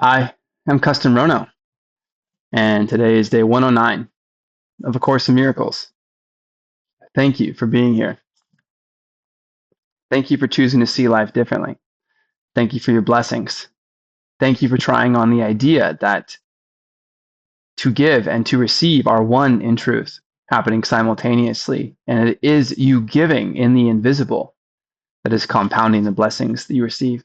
I am Kesten Rono, and today is day 109 of A Course in Miracles. Thank you for being here. Thank you for choosing to see life differently. Thank you for your blessings. Thank you for trying on the idea that to give and to receive are one in truth, happening simultaneously. And it is you giving in the invisible that is compounding the blessings that you receive.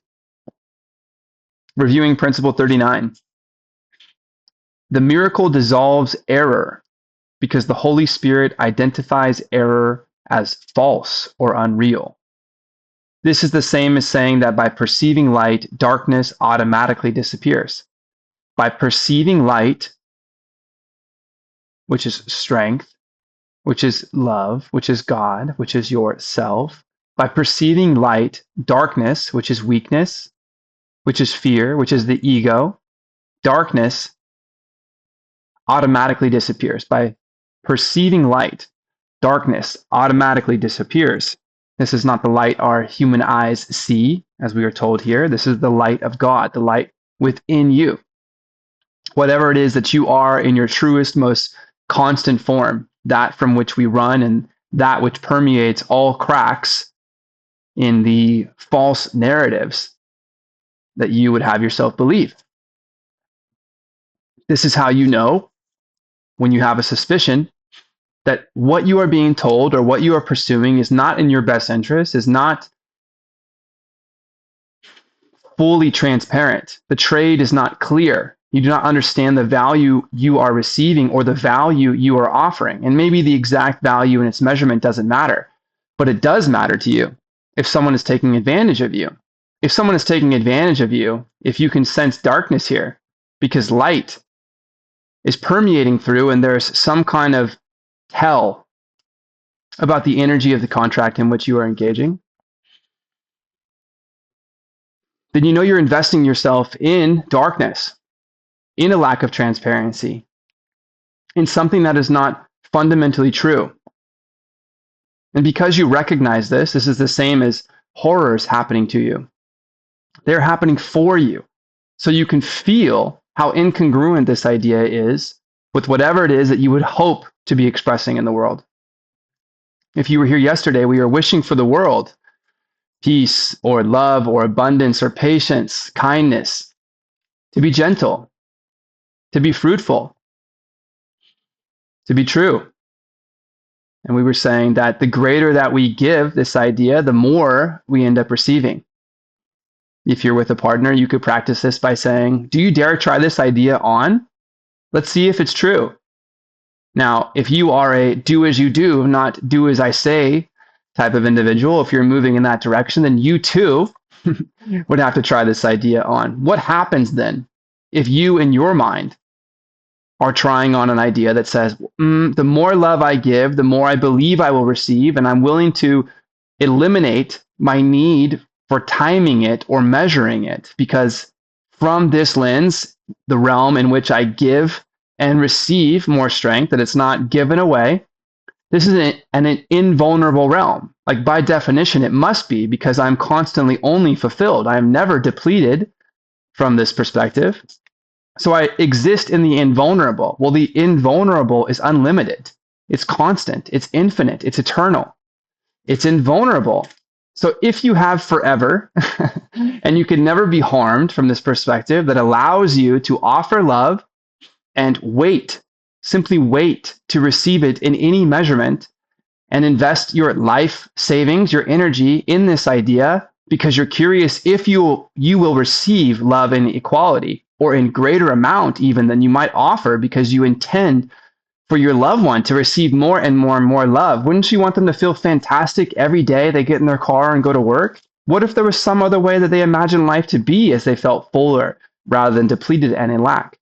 Reviewing Principle 39. The miracle dissolves error because the Holy Spirit identifies error as false or unreal. This is the same as saying that by perceiving light, darkness automatically disappears. By perceiving light, which is strength, which is love, which is God, which is yourself, by perceiving light, darkness, which is weakness, which is fear, which is the ego, darkness automatically disappears. By perceiving light, darkness automatically disappears. This is not the light our human eyes see, as we are told here. This is the light of God, the light within you. Whatever it is that you are in your truest, most constant form, that from which we run and that which permeates all cracks in the false narratives that you would have yourself believe. This is how you know when you have a suspicion that what you are being told or what you are pursuing is not in your best interest, is not fully transparent. The trade is not clear. You do not understand the value you are receiving or the value you are offering. And maybe the exact value and its measurement doesn't matter, but it does matter to you if someone is taking advantage of you. If someone is taking advantage of you, if you can sense darkness here, because light is permeating through and there's some kind of tell about the energy of the contract in which you are engaging, then you know you're investing yourself in darkness, in a lack of transparency, in something that is not fundamentally true. And because you recognize this is the same as horrors happening to you. They're happening for you. So you can feel how incongruent this idea is with whatever it is that you would hope to be expressing in the world. If you were here yesterday, we were wishing for the world peace or love or abundance or patience, kindness, to be gentle, to be fruitful, to be true. And we were saying that the greater that we give this idea, the more we end up receiving. If you're with a partner, you could practice this by saying, do you dare try this idea on? Let's see if it's true. Now, if you are a do as you do, not do as I say type of individual, if you're moving in that direction, then you too would have to try this idea on. What happens then if you, in your mind, are trying on an idea that says, the more love I give, the more I believe I will receive, and I'm willing to eliminate my need for timing it or measuring it, because from this lens, the realm in which I give and receive more strength, that it's not given away, this is an invulnerable realm. Like by definition, it must be, because I'm constantly only fulfilled. I am never depleted from this perspective. So I exist in the invulnerable. Well, the invulnerable is unlimited. It's constant. It's infinite. It's eternal. It's invulnerable. So if you have forever and you can never be harmed from this perspective that allows you to offer love and wait, simply wait to receive it in any measurement and invest your life savings, your energy in this idea because you're curious if you will receive love and equality, or in greater amount even than you might offer, because you intend for your loved one to receive more and more and more love. Wouldn't you want them to feel fantastic every day they get in their car and go to work? What if there was some other way that they imagined life to be as they felt fuller rather than depleted and in lack?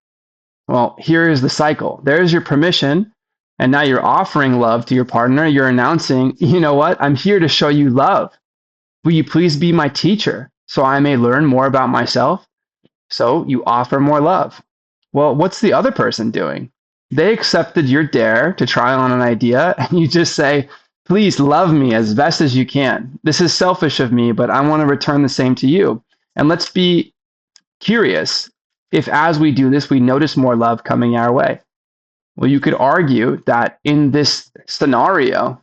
Well, here is the cycle. There's your permission. And now you're offering love to your partner. You're announcing, you know what? I'm here to show you love. Will you please be my teacher so I may learn more about myself? So you offer more love. Well, what's the other person doing? They accepted your dare to try on an idea, and you just say, please love me as best as you can. This is selfish of me, but I want to return the same to you. And let's be curious. if as we do this, we notice more love coming our way? Well, you could argue that in this scenario,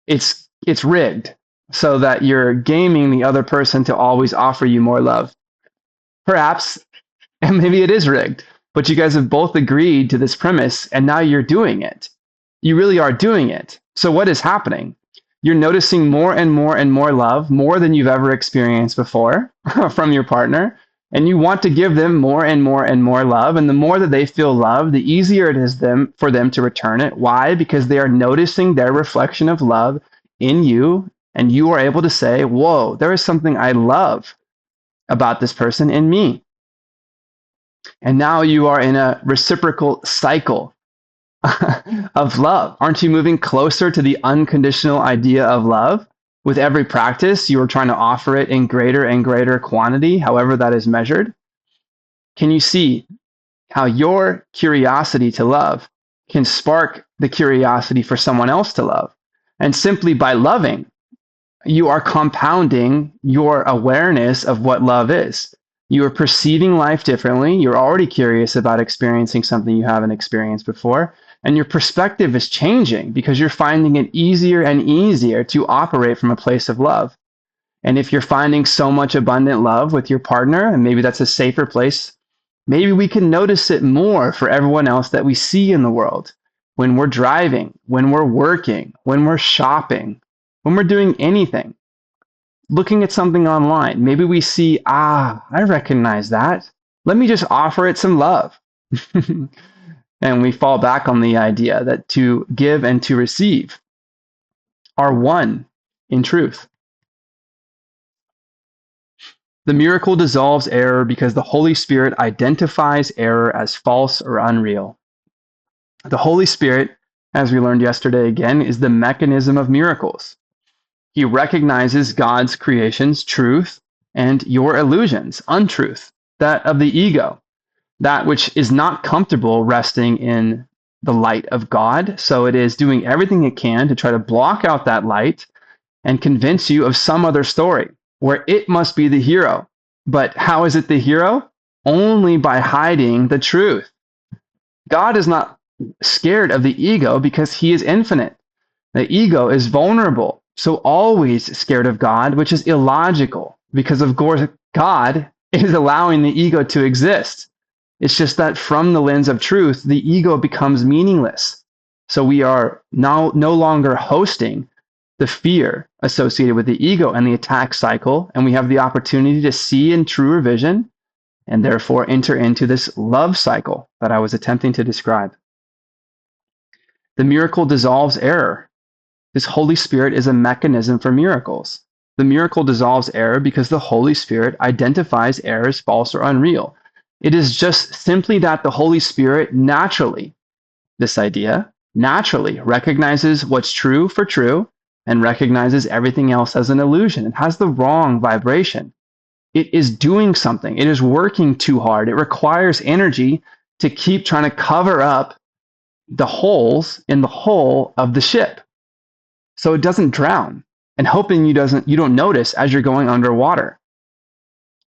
it's rigged so that you're gaming the other person to always offer you more love. Perhaps, and maybe it is rigged, but you guys have both agreed to this premise and now you're doing it. You really are doing it. So what is happening? You're noticing more and more and more love, more than you've ever experienced before from your partner. And you want to give them more and more and more love. And the more that they feel love, the easier it is for them to return it. Why? Because they are noticing their reflection of love in you. And you are able to say, whoa, there is something I love about this person in me. And now you are in a reciprocal cycle of love. Aren't you moving closer to the unconditional idea of love? With every practice, you are trying to offer it in greater and greater quantity, however that is measured. Can you see how your curiosity to love can spark the curiosity for someone else to love? And simply by loving, you are compounding your awareness of what love is. You are perceiving life differently. You're already curious about experiencing something you haven't experienced before. And your perspective is changing because you're finding it easier and easier to operate from a place of love. And if you're finding so much abundant love with your partner, and maybe that's a safer place, maybe we can notice it more for everyone else that we see in the world. When we're driving, when we're working, when we're shopping, when we're doing anything, looking at something online, maybe we see, I recognize that. Let me just offer it some love. And we fall back on the idea that to give and to receive are one in truth. The miracle dissolves error because the Holy Spirit identifies error as false or unreal. The Holy Spirit, as we learned yesterday again, is the mechanism of miracles. He recognizes God's creation's truth and your illusions, untruth, that of the ego, that which is not comfortable resting in the light of God. So it is doing everything it can to try to block out that light and convince you of some other story where it must be the hero. But how is it the hero? Only by hiding the truth. God is not scared of the ego because he is infinite. The ego is vulnerable, so always scared of God, which is illogical because of course God is allowing the ego to exist. It's just that from the lens of truth, the ego becomes meaningless. So we are now no longer hosting the fear associated with the ego and the attack cycle, and we have the opportunity to see in truer vision and therefore enter into this love cycle that I was attempting to describe. The miracle dissolves error. This Holy Spirit is a mechanism for miracles. The miracle dissolves error because the Holy Spirit identifies error as false or unreal. It is just simply that the Holy Spirit naturally, this idea, naturally recognizes what's true for true and recognizes everything else as an illusion. It has the wrong vibration. It is doing something. It is working too hard. It requires energy to keep trying to cover up the holes in the hull of the ship so it doesn't drown, and hoping you don't notice as you're going underwater.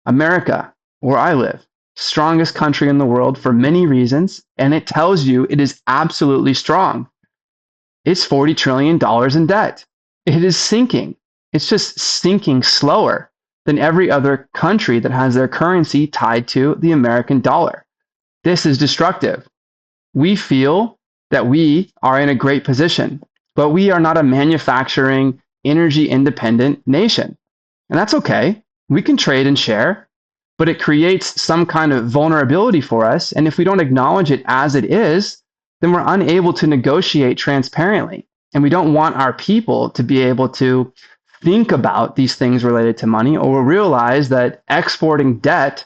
America, where I live, strongest country in the world for many reasons, and it tells you it is absolutely strong. It's $40 trillion in debt. It is sinking. It's just sinking slower than every other country that has their currency tied to the American dollar. This is destructive. We feel that we are in a great position, but we are not a manufacturing, energy independent nation. And that's okay. We can trade and share, but it creates some kind of vulnerability for us. And if we don't acknowledge it as it is, then we're unable to negotiate transparently. And we don't want our people to be able to think about these things related to money, or we'll realize that exporting debt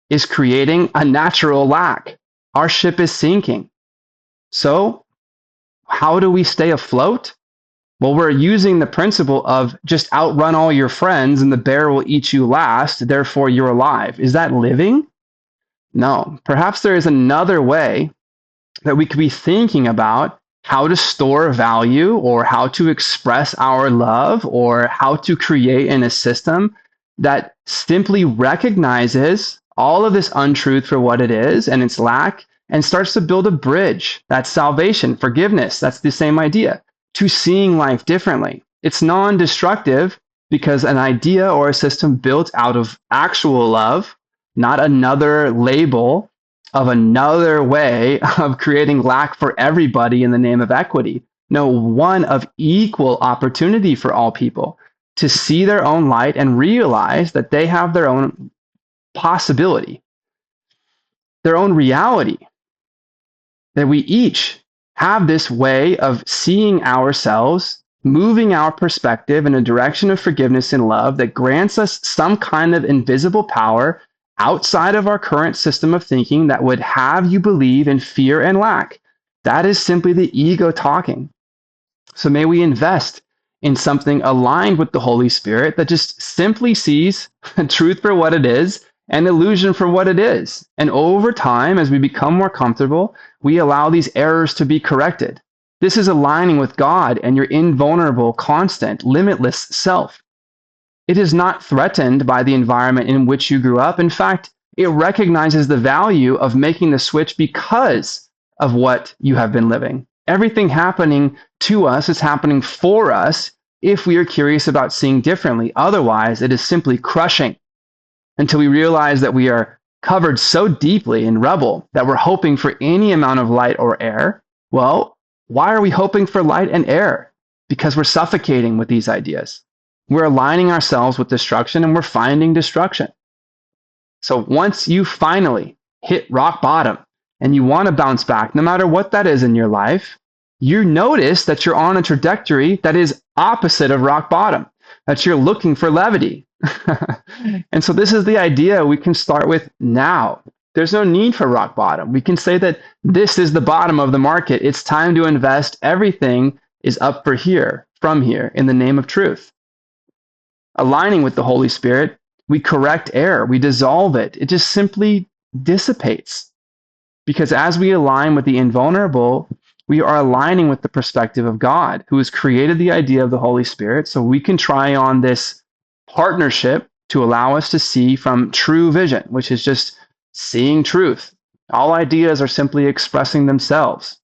is creating a natural lack. Our ship is sinking. So how do we stay afloat? Well, we're using the principle of just outrun all your friends and the bear will eat you last, therefore you're alive. Is that living? No. Perhaps there is another way that we could be thinking about how to store value or how to express our love or how to create in a system that simply recognizes all of this untruth for what it is and its lack, and starts to build a bridge. That's salvation, forgiveness. That's the same idea, to seeing life differently. It's non destructive because an idea or a system built out of actual love, not another label of another way of creating lack for everybody in the name of equity. No, one of equal opportunity for all people to see their own light and realize that they have their own possibility, their own reality, that we each have this way of seeing ourselves, moving our perspective in a direction of forgiveness and love that grants us some kind of invisible power outside of our current system of thinking that would have you believe in fear and lack. That is simply the ego talking. So may we invest in something aligned with the Holy Spirit that just simply sees truth for what it is and illusion for what it is. And over time, as we become more comfortable, we allow these errors to be corrected. This is aligning with God and your invulnerable, constant, limitless self. It is not threatened by the environment in which you grew up. In fact, it recognizes the value of making the switch because of what you have been living. Everything happening to us is happening for us if we are curious about seeing differently. Otherwise, it is simply crushing until we realize that we are covered so deeply in rubble that we're hoping for any amount of light or air. Well, why are we hoping for light and air? Because we're suffocating with these ideas. We're aligning ourselves with destruction and we're finding destruction. So once you finally hit rock bottom and you want to bounce back, no matter what that is in your life, you notice that you're on a trajectory that is opposite of rock bottom, that you're looking for levity. And so this is the idea we can start with now. There's no need for rock bottom. We can say that this is the bottom of the market. It's time to invest. Everything is up for here, from here, in the name of truth. Aligning with the Holy Spirit, we correct error, we dissolve it. It just simply dissipates. Because as we align with the invulnerable, we are aligning with the perspective of God, who has created the idea of the Holy Spirit. So we can try on this partnership to allow us to see from true vision, which is just seeing truth. All ideas are simply expressing themselves.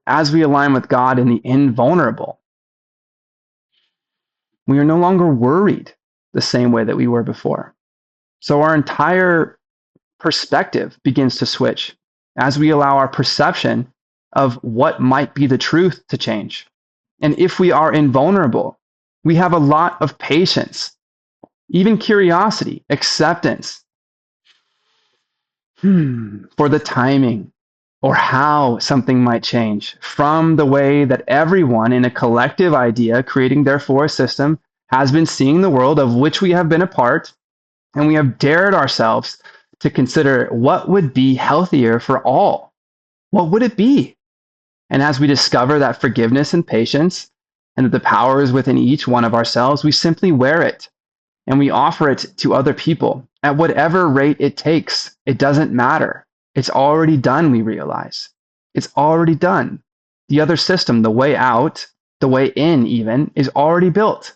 As we align with God in the invulnerable, we are no longer worried the same way that we were before. So our entire perspective begins to switch as we allow our perception of what might be the truth to change. And if we are invulnerable, we have a lot of patience, even curiosity, acceptance for the timing or how something might change from the way that everyone in a collective idea, creating therefore a system, has been seeing the world of which we have been a part, and we have dared ourselves to consider what would be healthier for all. What would it be? And as we discover that forgiveness and patience and that the power is within each one of ourselves, we simply wear it and we offer it to other people at whatever rate it takes. It doesn't matter. It's already done, we realize. It's already done. The other system, the way out, the way in even, is already built.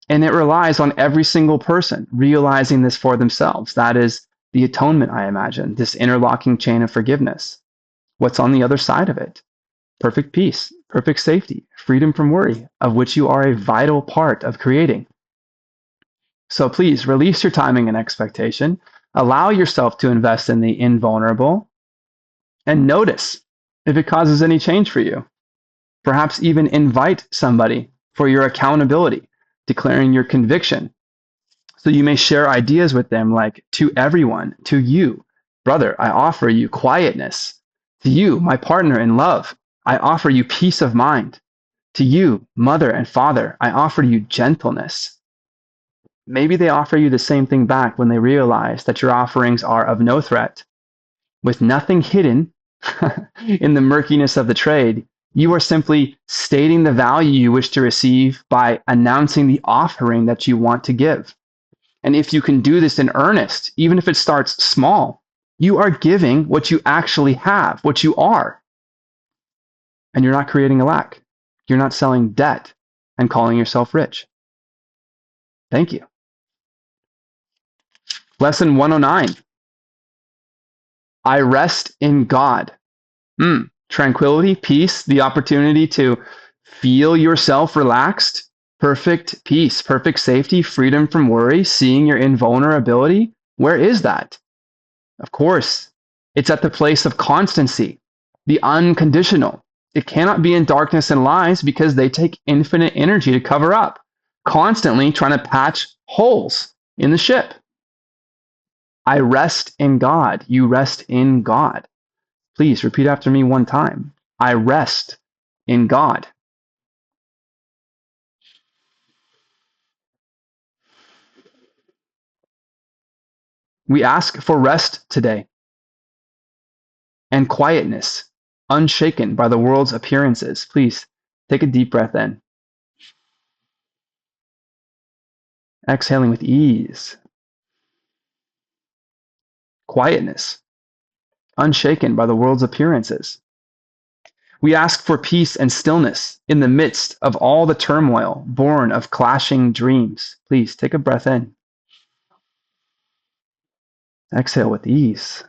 And it relies on every single person realizing this for themselves. That is the atonement, I imagine, this interlocking chain of forgiveness. What's on the other side of it? Perfect peace, perfect safety, freedom from worry, of which you are a vital part of creating. So please release your timing and expectation. Allow yourself to invest in the invulnerable and notice if it causes any change for you. Perhaps even invite somebody for your accountability, declaring your conviction. So you may share ideas with them like, to everyone, to you, brother, I offer you quietness. To you, my partner in love, I offer you peace of mind. To you, mother and father, I offer you gentleness. Maybe they offer you the same thing back when they realize that your offerings are of no threat. With nothing hidden in the murkiness of the trade, you are simply stating the value you wish to receive by announcing the offering that you want to give. And if you can do this in earnest, even if it starts small, you are giving what you actually have, what you are. And you're not creating a lack. You're not selling debt and calling yourself rich. Thank you. Lesson 109. I rest in God. Tranquility, peace, the opportunity to feel yourself relaxed, perfect peace, perfect safety, freedom from worry, seeing your invulnerability. Where is that? Of course, it's at the place of constancy, the unconditional. It cannot be in darkness and lies because they take infinite energy to cover up, constantly trying to patch holes in the ship. I rest in God. You rest in God. Please repeat after me one time. I rest in God. We ask for rest today and quietness, unshaken by the world's appearances. Please take a deep breath in. Exhaling with ease. Quietness, unshaken by the world's appearances. We ask for peace and stillness in the midst of all the turmoil born of clashing dreams. Please take a breath in. Exhale with ease.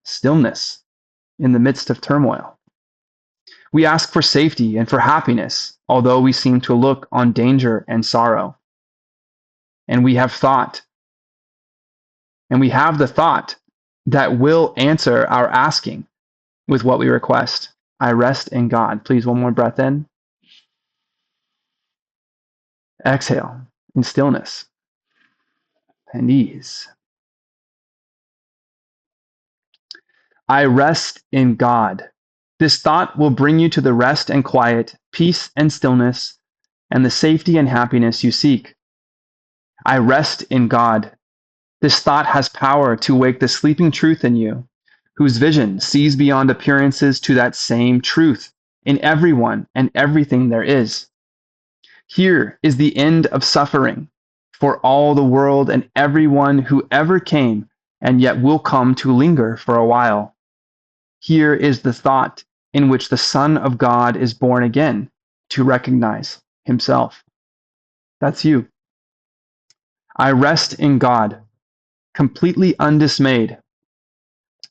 Stillness in the midst of turmoil. We ask for safety and for happiness, although we seem to look on danger and sorrow. And we have thought, and we have the thought that will answer our asking with what we request. I rest in God. Please, one more breath in. Exhale in stillness and ease. I rest in God. This thought will bring you to the rest and quiet, peace and stillness, and the safety and happiness you seek. I rest in God. This thought has power to wake the sleeping truth in you, whose vision sees beyond appearances to that same truth in everyone and everything there is. Here is the end of suffering for all the world and everyone who ever came and yet will come to linger for a while. Here is the thought in which the Son of God is born again to recognize himself. That's you. I rest in God, completely undismayed.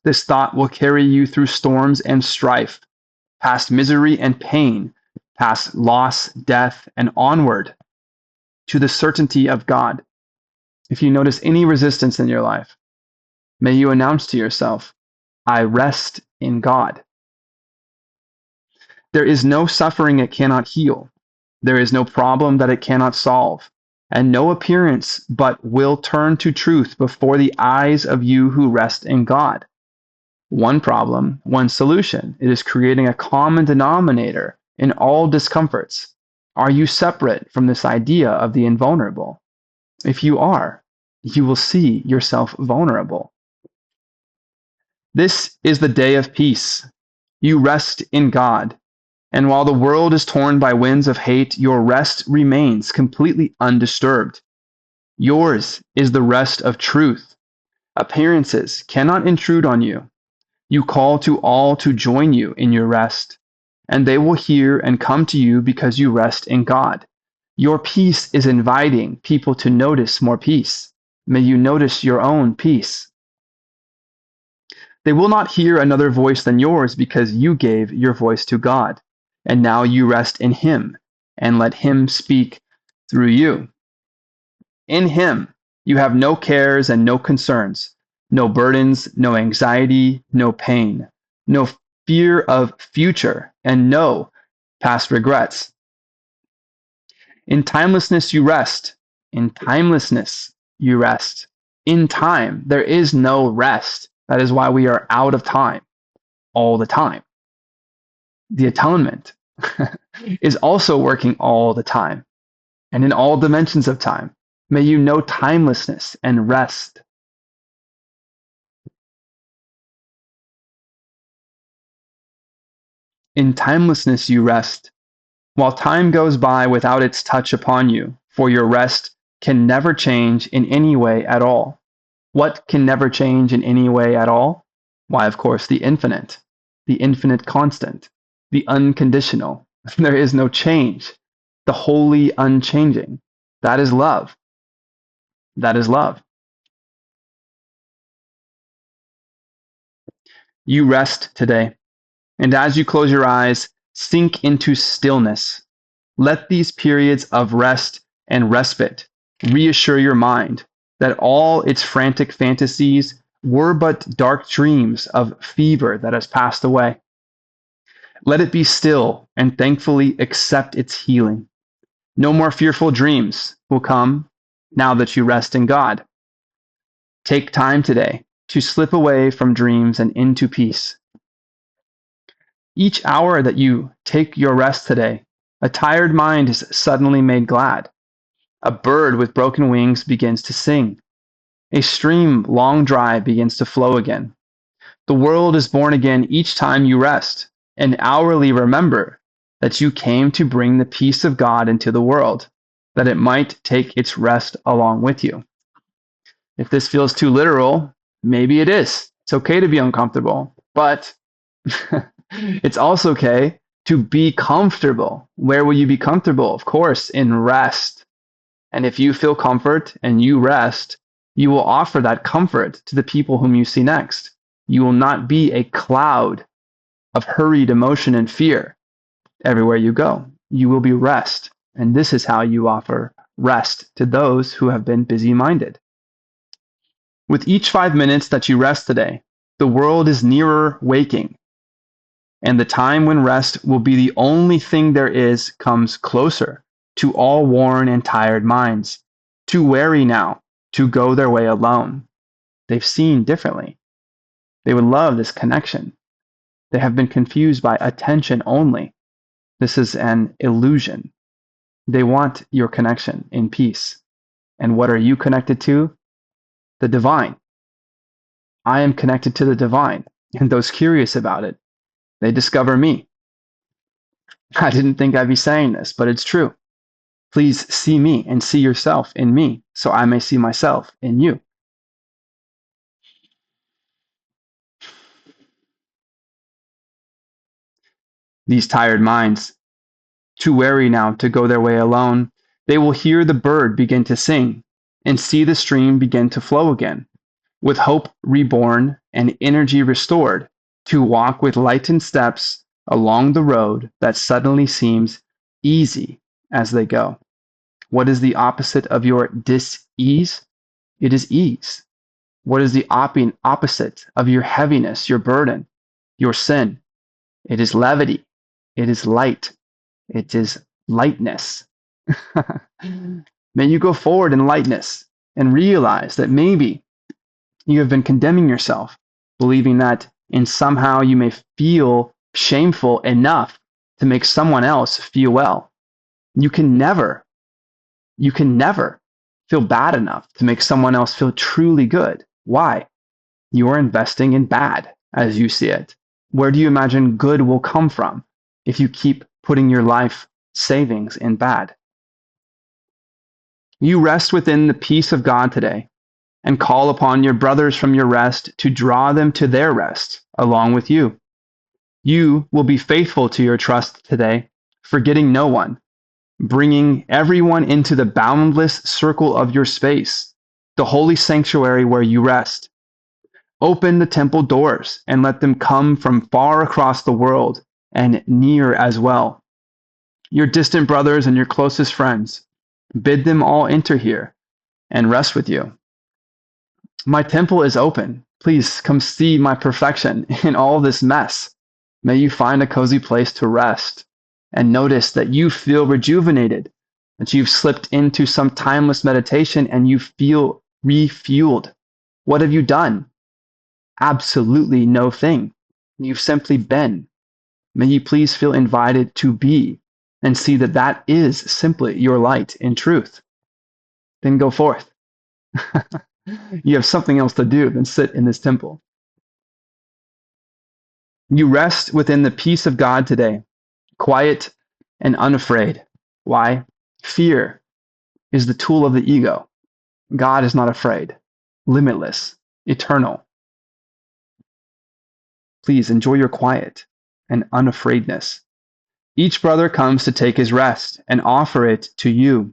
This thought will carry you through storms and strife, past misery and pain, past loss, death, and onward to the certainty of God. If you notice any resistance in your life, may you announce to yourself, I rest in God. There is no suffering it cannot heal. There is no problem that it cannot solve, and no appearance but will turn to truth before the eyes of you who rest in God. One problem, one solution. It is creating a common denominator in all discomforts. Are you separate from this idea of the invulnerable? If you are, you will see yourself vulnerable. This is the day of peace. You rest in God. And while the world is torn by winds of hate, your rest remains completely undisturbed. Yours is the rest of truth. Appearances cannot intrude on you. You call to all to join you in your rest, and they will hear and come to you because you rest in God. Your peace is inviting people to notice more peace. May you notice your own peace. They will not hear another voice than yours because you gave your voice to God, and now you rest in Him and let Him speak through you. In Him, you have no cares and no concerns, no burdens, no anxiety, no pain, no fear of future, and no past regrets. In timelessness you rest. In timelessness you rest. In time, there is no rest. That is why we are out of time all the time. The atonement is also working all the time and in all dimensions of time. May you know timelessness and rest. In timelessness you rest, while time goes by without its touch upon you, for your rest can never change in any way at all. What can never change in any way at all? Why, of course, the infinite constant, the unconditional. There is no change, the wholly unchanging. That is love. That is love. You rest today. And as you close your eyes, sink into stillness. Let these periods of rest and respite reassure your mind that all its frantic fantasies were but dark dreams of fever that has passed away. Let it be still and thankfully accept its healing. No more fearful dreams will come now that you rest in God. Take time today to slip away from dreams and into peace. Each hour that you take your rest today, a tired mind is suddenly made glad. A bird with broken wings begins to sing. A stream long dry begins to flow again. The world is born again each time you rest, and hourly remember that you came to bring the peace of God into the world, that it might take its rest along with you. If this feels too literal, maybe it is. It's okay to be uncomfortable, but it's also okay to be comfortable. Where will you be comfortable? Of course, in rest. And if you feel comfort and you rest, you will offer that comfort to the people whom you see next. You will not be a cloud of hurried emotion and fear everywhere you go. You will be rest. And this is how you offer rest to those who have been busy minded. With each 5 minutes that you rest today, the world is nearer waking, and the time when rest will be the only thing there is comes closer to all worn and tired minds, too weary now to go their way alone. They've seen differently. They would love this connection. They have been confused by attention only. This is an illusion. They want your connection in peace. And what are you connected to? The divine. I am connected to the divine, and those curious about it, they discover me. I didn't think I'd be saying this, but it's true. Please see me and see yourself in me, so I may see myself in you. These tired minds, too weary now to go their way alone, they will hear the bird begin to sing and see the stream begin to flow again, with hope reborn and energy restored, to walk with lightened steps along the road that suddenly seems easy as they go. What is the opposite of your dis-ease? It is ease. What is the opposite of your heaviness, your burden, your sin? It is levity. It is light. It is lightness. May you go forward in lightness and realize that maybe you have been condemning yourself, believing that in somehow you may feel shameful enough to make someone else feel well. You can never feel bad enough to make someone else feel truly good. Why? You are investing in bad as you see it. Where do you imagine good will come from if you keep putting your life savings in bad? You rest within the peace of God today and call upon your brothers from your rest to draw them to their rest along with you. You will be faithful to your trust today, forgetting no one, bringing everyone into the boundless circle of your space, the holy sanctuary where you rest. Open the temple doors and let them come from far across the world and near as well. Your distant brothers and your closest friends, bid them all enter here and rest with you. My temple is open. Please come see my perfection in all this mess. May you find a cozy place to rest and notice that you feel rejuvenated, that you've slipped into some timeless meditation and you feel refueled. What have you done? Absolutely no thing. You've simply been. May you please feel invited to be and see that that is simply your light in truth. Then go forth. You have something else to do than sit in this temple. You rest within the peace of God today, quiet and unafraid. Why? Fear is the tool of the ego. God is not afraid, limitless, eternal. Please enjoy your quiet and unafraidness. Each brother comes to take his rest and offer it to you.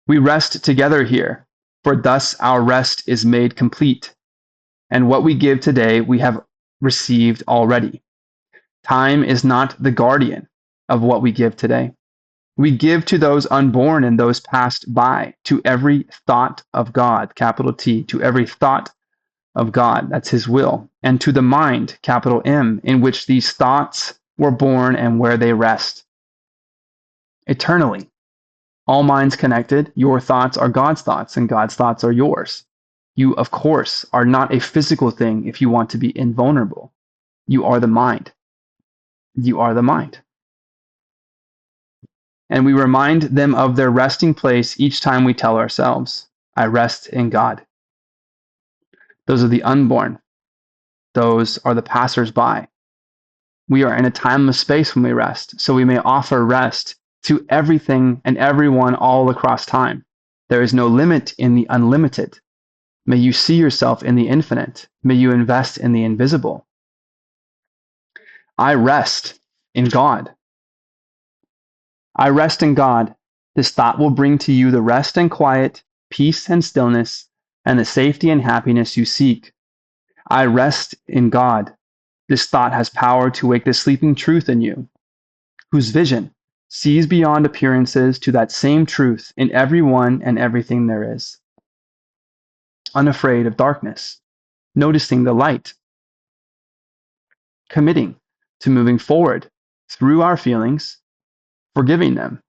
We rest together here, for thus our rest is made complete. And what we give today, we have received already. Time is not the guardian of what we give today. We give to those unborn and those passed by, to every thought of God, capital T, to every thought of God, that's his will, and to the mind, capital M, in which these thoughts were born and where they rest. Eternally, all minds connected, your thoughts are God's thoughts, and God's thoughts are yours. You, of course, are not a physical thing if you want to be invulnerable. You are the mind. You are the mind. And we remind them of their resting place each time we tell ourselves, I rest in God. Those are the unborn. Those are the passers-by. We are in a timeless space when we rest, so we may offer rest to everything and everyone all across time. There is no limit in the unlimited. May you see yourself in the infinite. May you invest in the invisible. I rest in God. I rest in God. This thought will bring to you the rest and quiet, peace and stillness, and the safety and happiness you seek. I rest in God. This thought has power to wake the sleeping truth in you, whose vision sees beyond appearances to that same truth in everyone and everything there is. Unafraid of darkness, noticing the light, committing to moving forward through our feelings, forgiving them,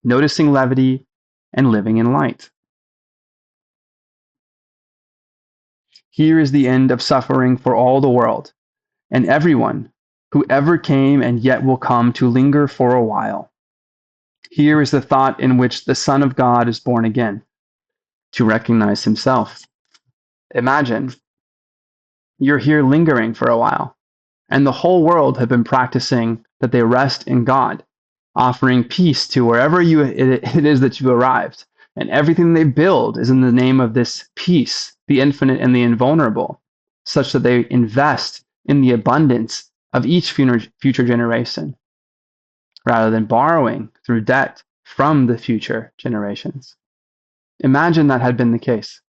noticing levity, and living in light. Here is the end of suffering for all the world, and everyone who ever came and yet will come to linger for a while. Here is the thought in which the Son of God is born again, to recognize himself. Imagine you're here lingering for a while, and the whole world have been practicing that they rest in God, offering peace to wherever it is that you arrived. And everything they build is in the name of this peace, the infinite and the invulnerable, such that they invest in the abundance of each future generation, rather than borrowing through debt from the future generations. Imagine that had been the case.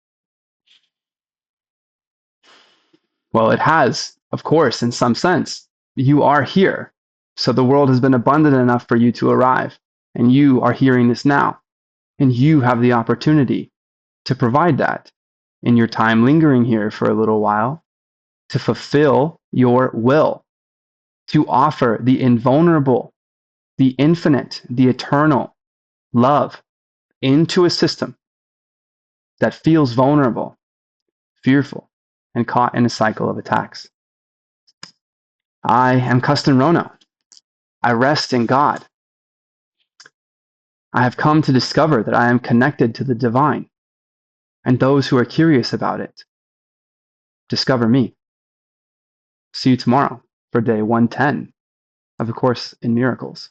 Well, it has, of course, in some sense. You are here. So the world has been abundant enough for you to arrive. And you are hearing this now. And you have the opportunity to provide that in your time lingering here for a little while, to fulfill your will, to offer the invulnerable, the infinite, the eternal love into a system that feels vulnerable, fearful, and caught in a cycle of attacks. I am Kesten Rono. I rest in God. I have come to discover that I am connected to the divine, and those who are curious about it discover me. See you tomorrow for day 110 of A Course in Miracles.